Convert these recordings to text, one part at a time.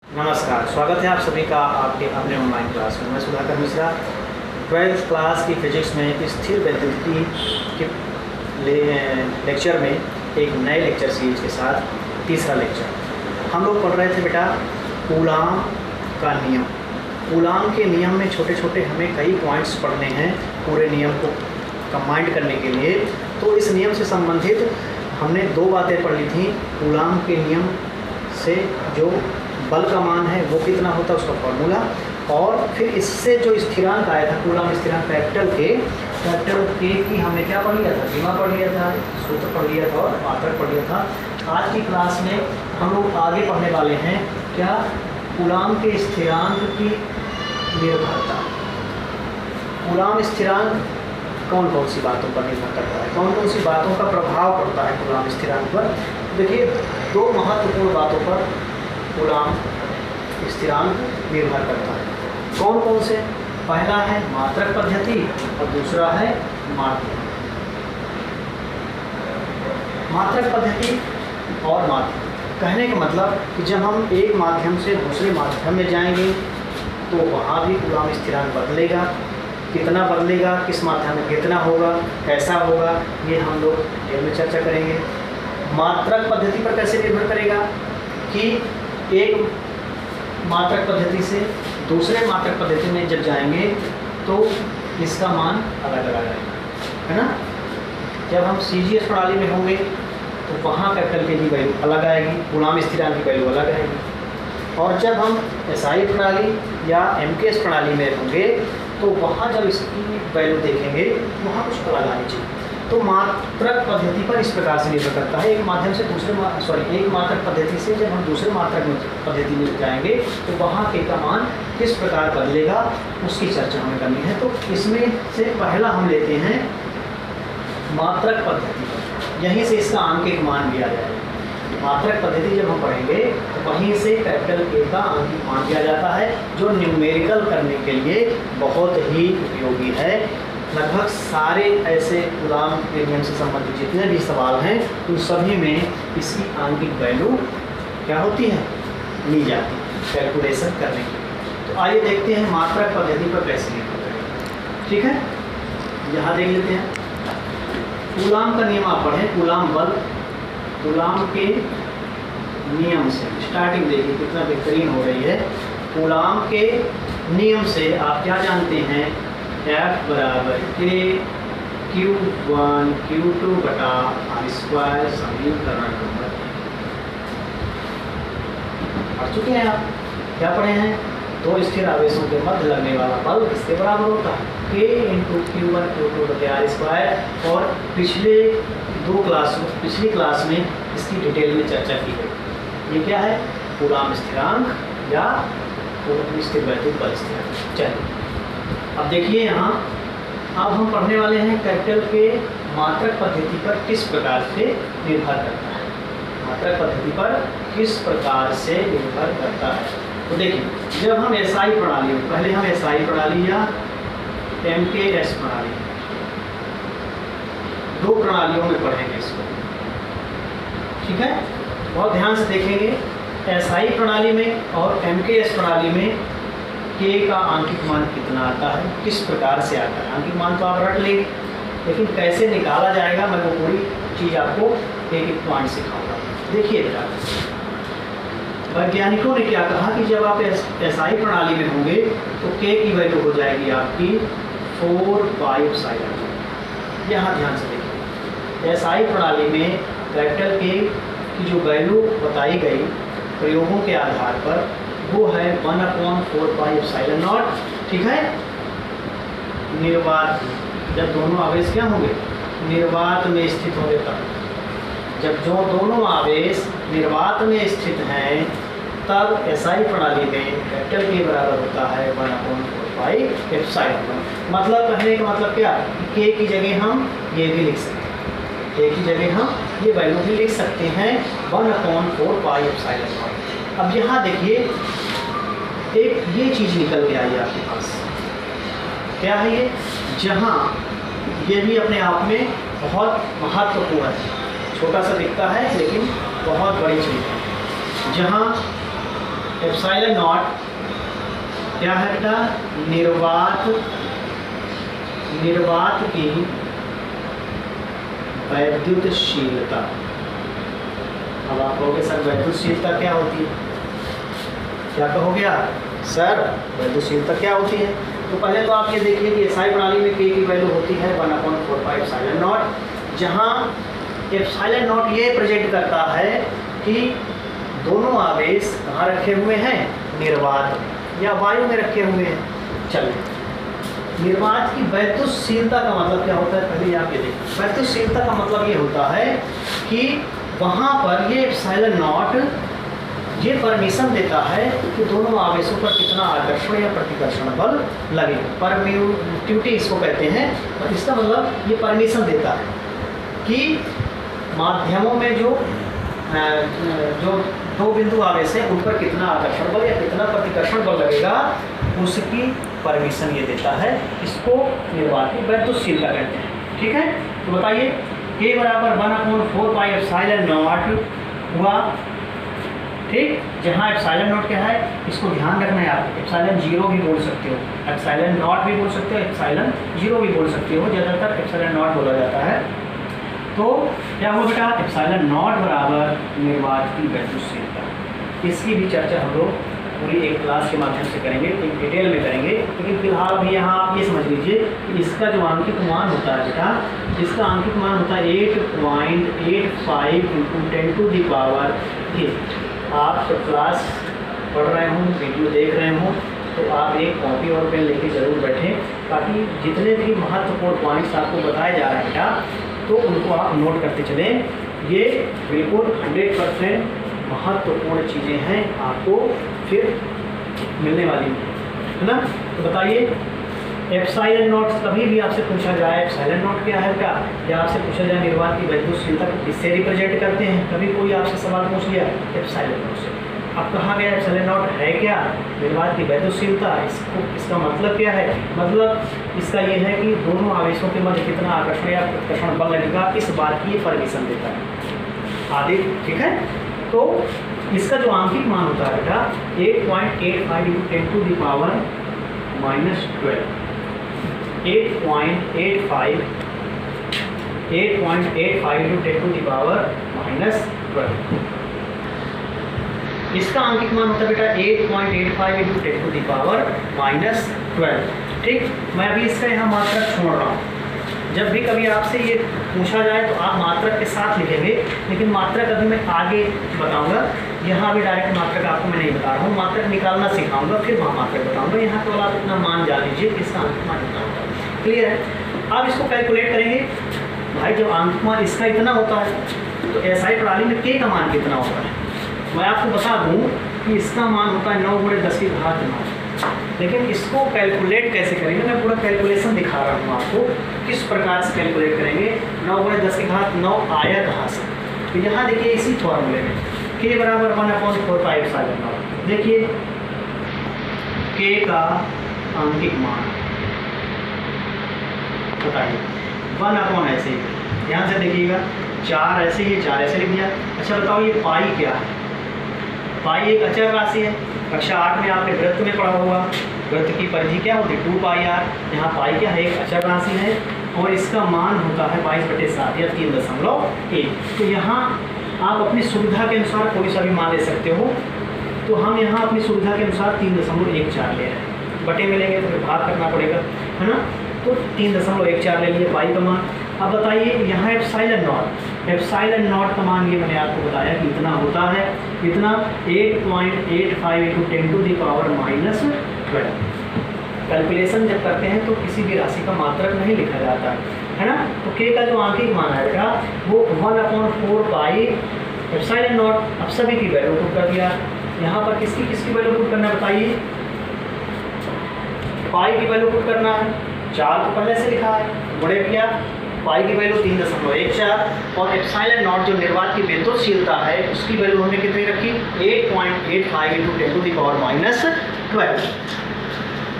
नमस्कार, स्वागत है आप सभी का आपके अपने ऑनलाइन क्लास में। मैं सुधाकर मिश्रा 12th क्लास की फिजिक्स में स्थिर वैद्युति के लेक्चर में एक नए लेक्चर सीरीज के साथ तीसरा लेक्चर हम लोग पढ़ रहे थे बेटा कूलाम का नियम। कूलाम के नियम में छोटे छोटे हमें कई पॉइंट्स पढ़ने हैं पूरे नियम को कंबाइंड करने के लिए। तो इस नियम से संबंधित हमने दो बातें पढ़ ली थी। कूलाम के नियम से जो बल का मान है वो कितना होता है उसका फॉर्मूला, और फिर इससे जो स्थिरांक आया था कूलाम स्थिरांक कैपिटल के की हमने क्या पढ़ लिया था, सीमा पढ़ लिया था, सूत्र पढ़ लिया था और मात्रक पढ़ लिया था। आज की क्लास में हम लोग आगे पढ़ने वाले हैं क्या, कूलाम के स्थिरांक की निर्भरता। कूलाम स्थिरांक कौन कौन सी बातों पर निर्भर करता है, कौन कौन सी बातों का प्रभाव पड़ता है कूलाम स्थिरांक पर। देखिए दो महत्वपूर्ण बातों पर कूलाम स्थिरांक निर्भर करता है। कौन कौन से? पहला है मात्रक पद्धति और दूसरा है माध्यम। मात्रक पद्धति और माध्यम कहने का मतलब कि जब हम एक माध्यम से दूसरे माध्यम में जाएंगे तो वहाँ भी कूलाम स्थिरांक बदलेगा। कितना बदलेगा, किस माध्यम में कितना होगा, कैसा होगा, ये हम लोग डिटेल में चर्चा करेंगे। मात्रक पद्धति पर कैसे निर्भर करेगा कि एक मात्रक पद्धति से दूसरे मात्रक पद्धति में जब जाएंगे तो इसका मान अलग अलग आएगा, है ना। जब हम CGS प्रणाली में होंगे तो वहाँ कैपिटल के की वैल्यू अलग आएगी, कूलाम स्थिरांक की वैल्यू अलग आएगी। और जब हम SI प्रणाली या MKS प्रणाली में होंगे तो वहाँ जब इसकी वैल्यू देखेंगे वहाँ कुछ अलग आनी चाहिए। तो मात्रक पद्धति पर इस प्रकार से निर्भर करता है। एक माध्यम से दूसरे एक मात्रक पद्धति से जब हम दूसरे मात्रक पद्धति में जाएंगे तो वहाँ के का मान किस प्रकार बदलेगा उसकी चर्चा हमें करनी है। तो इसमें से पहला हम लेते हैं मात्रक पद्धति। यहीं से इसका आंकिक मान दिया जाएगा। मात्रक पद्धति जब हम पढ़ेंगे तो वहीं से कैपिटल के का आंकिक मान दिया जाता है, जो न्यूमेरिकल करने के लिए बहुत ही उपयोगी है। लगभग सारे ऐसे कूलाम के नियम से संबंधित जितने भी सवाल हैं उन सभी में इसकी आंकिक वैल्यू क्या होती है, ली जाती है कैलकुलेशन करने के लिए। तो आइए देखते हैं मात्रक पद्धति पर कैसे निर्भर करें। ठीक है, यहाँ देख लेते हैं कूलाम का नियम आप पढ़ें। कूलाम बल, कूलाम के नियम से स्टार्टिंग देखिए कितना बेहतरीन हो रही है। कूलाम के नियम से आप क्या जानते हैं, F बराबर K Q1 Q2 बटा R स्क्वायर समीकरण नंबर। पढ़ चुके हैं आप, क्या पढ़े हैं, दो स्थिर आवेशों के मध्य लगने वाला बल किसके बराबर होता है, K इंटू Q1 Q2 बटा R स्क्वायर। और पिछली क्लास में इसकी डिटेल में चर्चा की गई। ये क्या है, कूलाम स्थिरांक या स्थिर वैद्युत बल स्थिरांक। चलिए अब देखिए यहाँ, अब हम पढ़ने वाले हैं कैपिटल के मात्रक पद्धति पर किस प्रकार से निर्भर करता है। मात्रक पद्धति पर किस प्रकार से निर्भर करता है। तो देखिए जब हम SI प्रणाली में, पहले हम SI प्रणाली या MKS प्रणाली, दो प्रणालियों में पढ़ेंगे इसको। ठीक है, बहुत ध्यान से देखेंगे। SI प्रणाली में और MKS प्रणाली में K का आंकिक मान कितना आता है, किस प्रकार से आता है। आंकिक मान तो आप रट लेंगे, लेकिन कैसे निकाला जाएगा मैं वो पूरी चीज़ आपको एक एक पॉइंट सिखाऊंगा। देखिए बेटा, वैज्ञानिकों ने क्या कहा कि जब आप SI प्रणाली में होंगे तो K की वैल्यू हो जाएगी आपकी 4πε। यहाँ ध्यान से देखिए, SI प्रणाली में कैपिटल K की जो वैल्यू बताई गई प्रयोगों के आधार पर वो है 1/4πε0। ठीक है, निर्वात, जब दोनों आवेश क्या होंगे, निर्वात में स्थित होंगे तब, जब जो दोनों आवेश निर्वात में स्थित हैं तब SI प्रणाली में कैपिटल K बराबर होता है 1/4πε0। मतलब कहने का मतलब क्या, K की जगह हम ये भी लिख सकते हैं, K की जगह हम ये वैल्यू भी लिख सकते हैं 1/4πε0। अब यहाँ देखिए एक ये चीज़ निकल के आई आपके पास, क्या है ये, जहाँ ये भी अपने आप में बहुत महत्वपूर्ण है, छोटा सा दिखता है लेकिन बहुत बड़ी चीज़ है। जहाँ एप्सिलॉन नॉट क्या है बेटा, निर्वात की वैद्युतशीलता। अब आप कहोगे सर वैद्युतशीलता क्या होती है, क्या कहोगे आप सर वैद्युतशीलता क्या होती है? तो पहले तो आप ये देखिए कि एसआई प्रणाली में के की वैल्यू होती है 1/4 एप्सिलॉन नॉट, जहाँ एप्सिलॉन नॉट ये प्रेजेंट करता है कि दोनों आवेश कहाँ रखे हुए हैं, निर्वात या वायु में रखे हुए हैं। चलिए, निर्वात की वैद्युतशीलता का मतलब क्या होता है, पहले आप ये देखिए। वैद्युतशीलता का मतलब ये होता है कि वहाँ पर ये एप्सिलॉन नॉट ये परमिशन देता है कि दोनों आवेशों पर कितना आकर्षण या प्रतिकर्षण बल लगे। परम्यूटिविटी इसको कहते हैं, और इसका मतलब ये परमिशन देता है कि माध्यमों में जो दो बिंदु आवेश है उन पर कितना आकर्षण बल या कितना प्रतिकर्षण बल लगेगा, उसकी परमिशन ये देता है। इसको निर्वात की वैद्युतशीलता कहते हैं। ठीक है, तो बताइए K बराबर 1/4 एप्सिलॉन नॉट हुआ। ठीक, जहाँ एप्सिलॉन नॉट क्या है, इसको ध्यान रखना है आप। एप्सिलॉन 0 भी बोल सकते हो, एप्सिलॉन नॉट भी बोल सकते हो, एप्सिलॉन 0 भी बोल सकते हो, ज़्यादातर एप्सिलॉन नॉट बोला जाता है। तो क्या हुआ बेटा, एप्सिलॉन नॉट बराबर निर्वात की वैद्युतशीलता। इसकी भी चर्चा हम लोग पूरी एक क्लास के माध्यम से करेंगे, एक डिटेल में करेंगे, लेकिन फिलहाल अभी यहाँ आप ये समझ लीजिए कि इसका जो आंकिक मान होता है बेटा, इसका आंकिक मान होता है 8.85 × 10⁻8। आप जब क्लास पढ़ रहे हों, वीडियो देख रहे हों, तो आप एक कॉपी और पेन लेके ज़रूर बैठें, ताकि जितने भी महत्वपूर्ण पॉइंट्स आपको बताए जा रहे हैं बेटा, तो उनको आप नोट करते चलें। ये बिल्कुल 100% महत्वपूर्ण चीज़ें हैं, आपको फिर मिलने वाली है ना। तो बताइए, एप्सिलॉन नॉट कभी भी आपसे पूछा जाए एप्सिलॉन नॉट क्या है क्या, या आपसे पूछा जाए निर्वात की वैद्युतशीलता किससे रिप्रेजेंट करते हैं, कभी कोई आपसे सवाल पूछ लिया एप्सिलॉन नॉट से, अब कहा गया एप्सिलॉन नॉट है क्या, निर्वात की वैद्युतशीलता, इसका मतलब क्या है, मतलब इसका ये है कि दोनों आवेशों के मध्य कितना आकर्षण या प्रतिकर्षण बल लगेगा, इस बात की परमिशन देता है आदि। ठीक है, तो इसका जो आंकिक मान होता है बेटा 8.85 × 10⁻12, 8.85 × 10⁻12। इसका आंकिक मान होता है बेटा 8.85 × 10⁻12। ठीक, मैं अभी इसका यहाँ मात्रक छोड़ रहा हूँ। जब भी कभी आपसे ये पूछा जाए तो आप मात्रक के साथ लिखेंगे, लेकिन मात्रक अभी मैं आगे बताऊंगा। यहाँ अभी डायरेक्ट मात्रक आपको मैं नहीं बता रहा हूँ, मात्रक निकालना सिखाऊंगा, फिर वहाँ मात्रक बताऊंगा। यहाँ केवल आप इतना मान जान लीजिए कि इसका अंक मान इतना होता है। क्लियर है, अब इसको कैलकुलेट करेंगे। भाई जब अंक मान इसका इतना होता है तो एसआई प्रणाली में के का मान कितना होता है, मैं आपको बता दूँ कि इसका मान होता है 9/10⁻9। लेकिन इसको कैलकुलेट कैसे करेंगे, मैं पूरा कैलकुलेशन दिखा रहा हूँ आपको किस प्रकार से कैलकुलेट करेंगे। 9/10⁹ आया कहाँ से, तो यहाँ देखिए इसी फॉर्मूले में k बराबर 1/4 एप्सिलॉन नॉट। देखिए k का आंकिक मान बताइए 1 ऐसे ही, ध्यान से देखिएगा, 4 ऐसे ही, 4 ऐसे लिख दिया। अच्छा बताओ ये पाई क्या है, पाई एक अचर राशि है। कक्षा 8 में आपने वृत्त में पढ़ा होगा, वृत्त की परिधि क्या होती है 2πr। यहाँ पाई क्या है, एक अचर राशि है, और इसका मान होता है 22/7 या 3.1। तो यहाँ आप अपनी सुविधा के अनुसार कोई सा भी मान ले सकते हो। तो हम यहाँ अपनी सुविधा के अनुसार 3.14 ले रहे हैं, बटे मिलेंगे तो फिर भाग करना पड़ेगा, है ना। तो 3.14 ले लिए पाई का मान। अब बताइए यहाँ एप्सिलॉन नॉट का मान ये मैंने आपको बताया कि इतना होता है, इतना 8.85 × 10⁻12। कैलकुलेशन जब करते हैं तो किसी भी राशि का मात्रक नहीं लिखा जाता है ना। तो k का जो आंकिक मान आएगा वो 1/4 एप्सिलॉन नॉट। अब सभी की वैल्यू पुट कर दिया। यहाँ पर किसकी वैल्यू पुट करना है बताइए, पाई की वैल्यू पुट करना है। 4 तो पहले से लिखा है, बड़े किया, पाई की वैल्यू 3.14, और एप्सिलॉन नॉट जो निर्वात की वैद्युतशीलता है उसकी वैल्यू हमने कितनी रखी 8.85 × 10⁻12।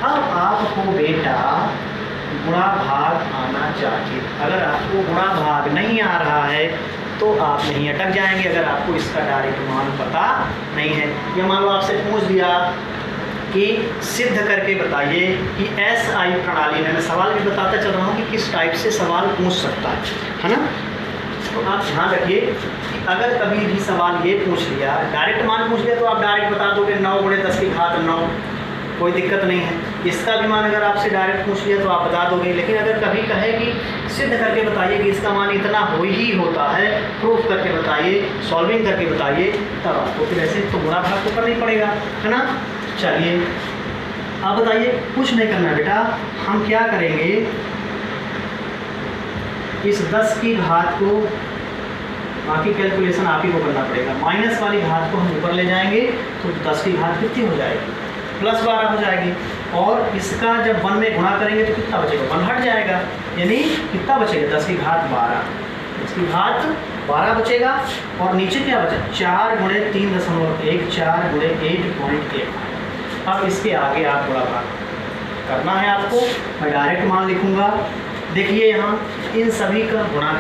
अब आपको बेटा गुणा भाग आना चाहिए। अगर आपको गुणा भाग नहीं आ रहा है तो आप नहीं अटक जाएंगे अगर आपको इसका डायरेक्ट मान पता नहीं है। या मान लो आपसे पूछ दिया कि सिद्ध करके बताइए कि SI प्रणाली में, मैं सवाल भी बताता चल रहा हूँ कि किस टाइप से सवाल पूछ सकता है ना। तो आप ध्यान रखिए कि अगर कभी भी सवाल ये पूछ लिया, डायरेक्ट मान पूछ लिया तो आप डायरेक्ट बता दोगे 9 × 10 की घात 9, कोई दिक्कत नहीं है। इसका भी मान अगर आपसे डायरेक्ट पूछ लिया तो आप बता दोगे। लेकिन अगर कभी कहे कि सिद्ध करके बताइए कि इसका मान इतना हो ही होता है, प्रूफ करके बताइए, सॉल्विंग करके बताइए, तब आपको फिर ऐसे तो गुणा भाग तो करना ही पड़ेगा, है ना। चलिए अब बताइए, कुछ नहीं करना बेटा, हम क्या करेंगे, इस 10 की घात को, बाकी कैलकुलेशन आप ही को करना पड़ेगा, माइनस वाली घात को हम ऊपर ले जाएंगे तो 10 की घात कितनी हो जाएगी, +12 हो जाएगी। और इसका जब 1 में गुणा करेंगे तो कितना बचेगा, 1 हट जाएगा, यानी कितना बचेगा, 10 की घात 12, 10 की घात 12 बचेगा। और नीचे क्या बचा, 4 × 3.1, 4 × 8.1। अब इसके आगे आप थोड़ा भाग करना है आपको, मैं डायरेक्ट मान लिखूंगा। देखिए यहाँ इन सभी का गुणा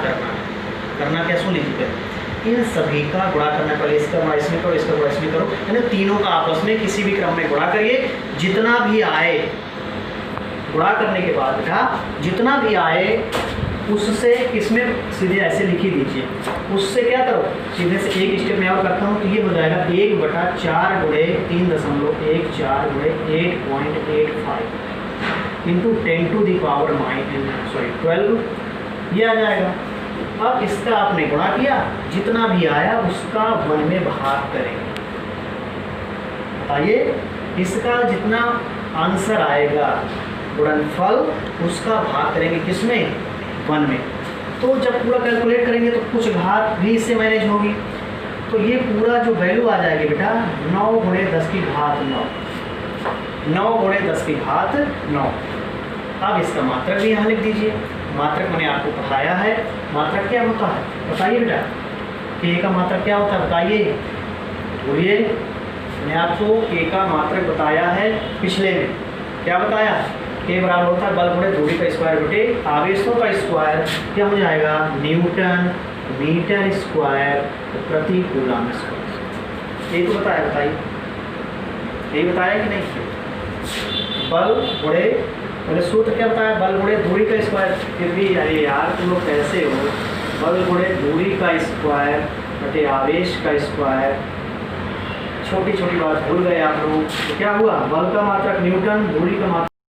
करना क्या, सुन लीजिए, इन सभी का गुणा करना, पहले इसका गुणा इसमें करो, इसका गुणा इसमें करो, यानी तीनों का आपस में किसी भी क्रम में गुणा करिए, जितना भी आए, गुणा करने के बाद बेटा जितना भी आए उससे इसमें सीधे ऐसे लिख ही दीजिए, उससे क्या करो, सीधे से एक स्टेप में और करता हूँ तो ये हो जाएगा 1/4 × 3.14 × 8.85 इंटू 10⁻12, ये आ जाएगा। अब इसका आपने गुणा किया, जितना भी आया उसका 1 में भाग करेंगे। बताइए, इसका जितना आंसर आएगा गुणनफल, उसका भाग करेंगे किसमें, 1 में। तो जब पूरा कैलकुलेट करेंगे तो कुछ घात भी इससे मैनेज होगी, तो ये पूरा जो वैल्यू आ जाएगी बेटा 9 × 10 की घात 9, 9 × 10 की घात 9। अब इसका मात्रक भी यहाँ लिख दीजिए, मात्रक मैंने आपको पढ़ाया है, मात्रक क्या होता है बताइए बेटा, k का मात्रक क्या होता है बताइए, बोलिए। मैंने आपको k का मात्रक बताया है पिछले में, क्या बताया, k बराबर होता है बल × दूरी का स्क्वायर बटे आवेशों का स्क्वायर, क्या हो जाएगा, न्यूटन मीटर स्क्वायर प्रति कूलम स्क्वायर। ये तो बताया, बताइए यही बताया कि नहीं, बल गुणे, मैंने सूत्र क्या बताया, बल गुणे दूरी का स्क्वायर। फिर भी अरे यार तुम लोग कैसे हो, बल गुणे दूरी का स्क्वायर बटे आवेश का स्क्वायर, छोटी छोटी बात भूल गए आप लोग। तो क्या हुआ, बल का मात्रक न्यूटन, दूरी का मात्रक